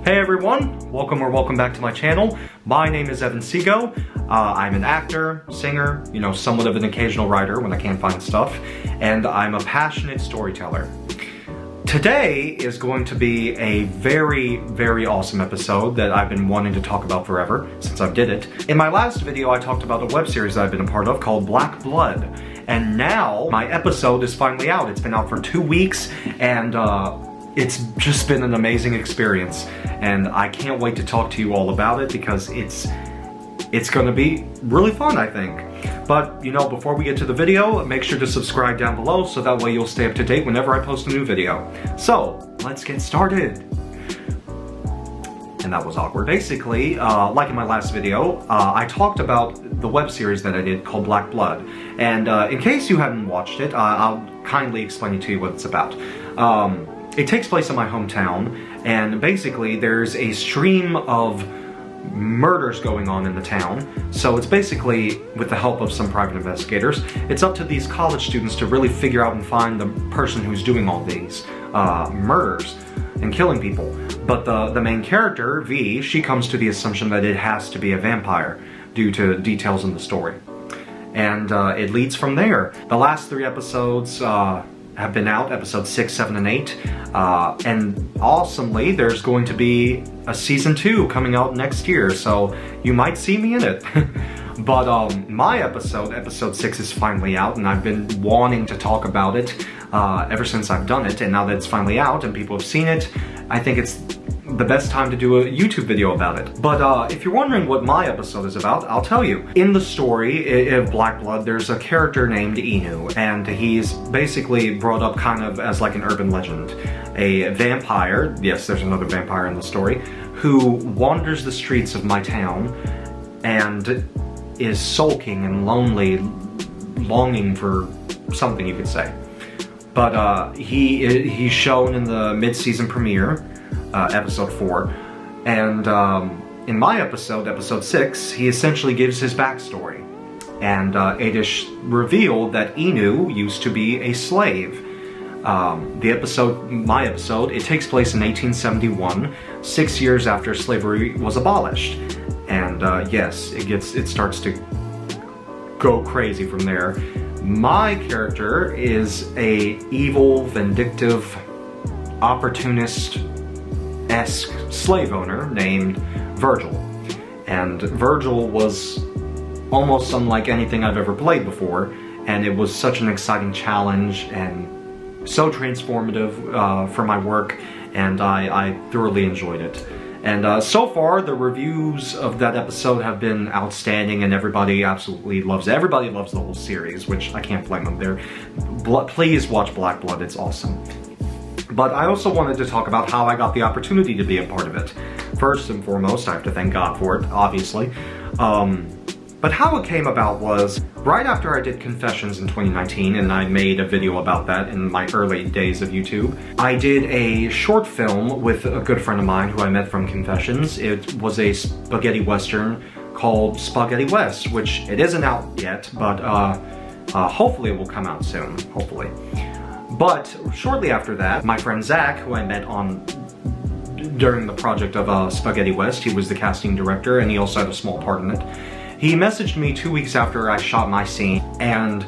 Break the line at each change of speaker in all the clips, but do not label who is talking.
Hey everyone, welcome back to my channel. My name is Seago. I'm an actor, singer, somewhat of an occasional writer when I can't find stuff, and I'm a passionate storyteller. Today is going to be a very, very awesome episode that I've been wanting to talk about forever since I did it. In my last video, I talked about a web series that I've been a part of called Black Blood, and now my episode is finally out. It's been out for 2 weeks, and it's just been an amazing experience, and I can't wait to talk to you all about it because it's gonna be really fun, I think. But, before we get to the video, make sure to subscribe down below so that way you'll stay up to date whenever I post a new video. So, let's get started. And that was awkward. Basically, like in my last video, I talked about the web series that I did called Black Blood. And in case you haven't watched it, I'll kindly explain it to you what it's about. It takes place in my hometown, and basically there's a stream of murders going on in the town. So it's basically, with the help of some private investigators, it's up to these college students to really figure out and find the person who's doing all these murders and killing people. But the main character, V, she comes to the assumption that it has to be a vampire due to details in the story. And it leads from there. The last 3 episodes have been out, episodes 6, 7, and 8. And awesomely, there's going to be a season 2 coming out next year, so you might see me in it. But my episode 6 is finally out, and I've been wanting to talk about it ever since I've done it, and now that it's finally out and people have seen it, I think it's the best time to do a YouTube video about it. But if you're wondering what my episode is about, I'll tell you. In the story of Black Blood, there's a character named Inu, and he's basically brought up kind of as like an urban legend. A vampire, yes, there's another vampire in the story, who wanders the streets of my town and is sulking and lonely, longing for something, you could say. But he's shown in the mid-season premiere, episode 4, and in my episode 6, he essentially gives his backstory, and it is revealed that Inu used to be a slave. My episode, it takes place in 1871, 6 years after slavery was abolished, and yes, it starts to go crazy from there. My character is a evil, vindictive, opportunist-esque slave owner named Virgil. And Virgil was almost unlike anything I've ever played before, and it was such an exciting challenge and so transformative for my work, and I thoroughly enjoyed it. And so far, the reviews of that episode have been outstanding, and everybody absolutely loves it. Everybody loves the whole series, which I can't blame them. Please watch Black Blood, it's awesome. But I also wanted to talk about how I got the opportunity to be a part of it. First and foremost, I have to thank God for it, obviously. But how it came about was, right after I did Confessions in 2019, and I made a video about that in my early days of YouTube, I did a short film with a good friend of mine who I met from Confessions. It was a spaghetti western called Spaghetti West, which it isn't out yet, but hopefully it will come out soon, hopefully. But shortly after that, my friend Zach, who I met during the project of Spaghetti West, he was the casting director, and he also had a small part in it. He messaged me 2 weeks after I shot my scene, and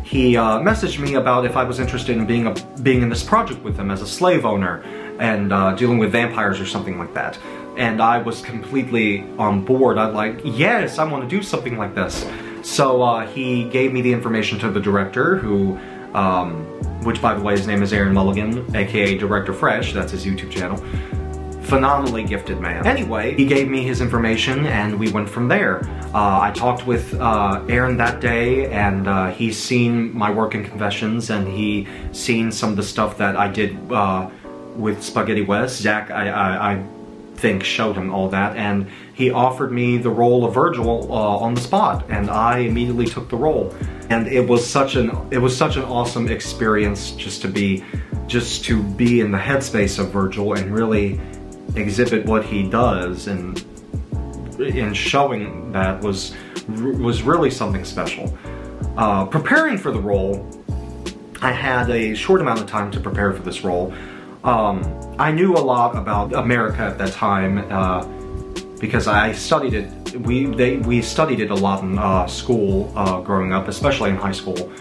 he messaged me about if I was interested in being in this project with him as a slave owner and dealing with vampires or something like that. And I was completely on board. I'm like, yes, I want to do something like this. So he gave me the information to the director, who, which by the way, his name is Mulligan, aka Director Fresh, that's his YouTube channel. Phenomenally gifted man. Anyway, he gave me his information and we went from there. I talked with Aaron that day, and he's seen my work in Confessions, and he seen some of the stuff that I did with Spaghetti West. Zach, I think, showed him all that, and he offered me the role of Virgil on the spot, and I immediately took the role. And it was such an awesome experience just to be in the headspace of Virgil and really exhibit what he does, and showing that was really something special. Preparing for the role, I had a short amount of time to prepare for this role. I knew a lot about America at that time because I studied it. We studied it a lot in school growing up, especially in high school.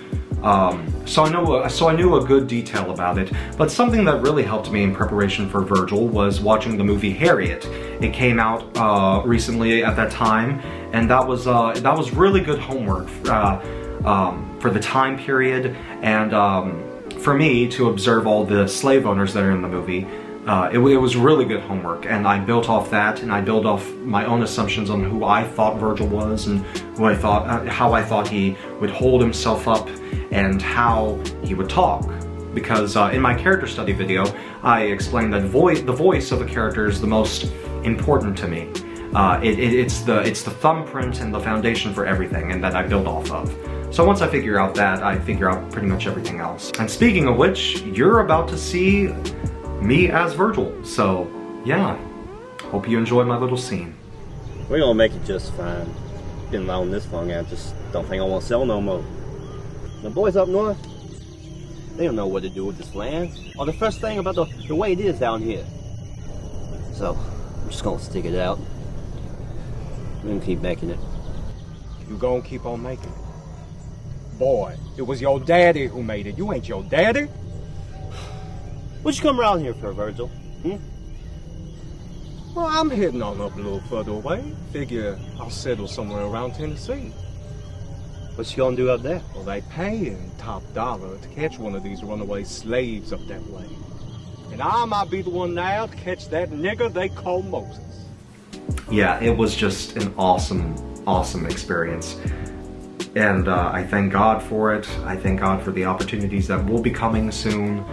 So I knew a good detail about it. But something that really helped me in preparation for Virgil was watching the movie Harriet. It came out recently at that time, and that was really good homework for the time period, and for me to observe all the slave owners that are in the movie. It was really good homework, and I built off that, and I built off my own assumptions on who I thought Virgil was, and how I thought he would hold himself up, and how he would talk. Because in my character study video, I explained that the voice of a character is the most important to me. It's the thumbprint and the foundation for everything, and that I build off of. So once I figure out that, I figure out pretty much everything else. And speaking of which, you're about to see me as Virgil, so yeah, hope you enjoy my little scene.
We're gonna make it just fine. Been around this long, I just don't think I want to sell no more. The boys up north, they don't know what to do with this land, or the first thing about the way it is down here. So, I'm just gonna stick it out. We're gonna keep making it.
You gonna keep on making it? Boy, it was your daddy who made it. You ain't your daddy.
What you come around here for, Virgil?
Well, I'm heading on up a little further away. Figure I'll settle somewhere around Tennessee.
What you gonna do up there?
Well, they paying top dollar to catch one of these runaway slaves up that way. And I might be the one now to catch that nigger they call Moses.
Yeah, it was just an awesome experience. And I thank God for it. I thank God for the opportunities that will be coming soon.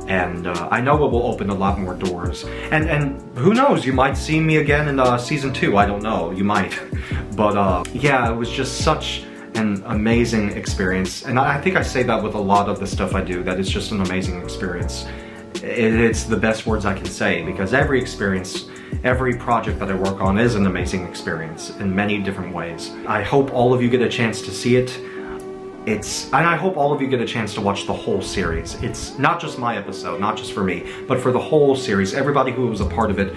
And I know it will open a lot more doors. And who knows, you might see me again in season 2, I don't know, you might. But yeah, it was just such an amazing experience. And I think I say that with a lot of the stuff I do, that it's just an amazing experience. It's the best words I can say, because every experience, every project that I work on is an amazing experience in many different ways. I hope all of you get a chance to see it. And I hope all of you get a chance to watch the whole series. It's not just my episode, not just for me, but for the whole series. Everybody who was a part of it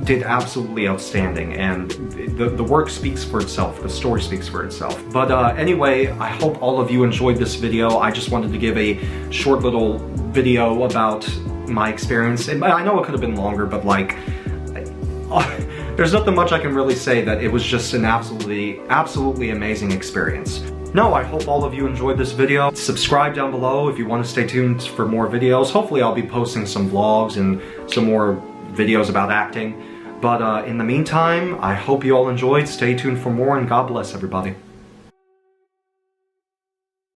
did absolutely outstanding, and the work speaks for itself, the story speaks for itself. But anyway, I hope all of you enjoyed this video. I just wanted to give a short little video about my experience. And I know it could have been longer, but like, there's nothing much I can really say. That it was just an absolutely amazing experience. No, I hope all of you enjoyed this video. Subscribe down below if you want to stay tuned for more videos. Hopefully I'll be posting some vlogs and some more videos about acting. But in the meantime, I hope you all enjoyed. Stay tuned for more, and God bless everybody.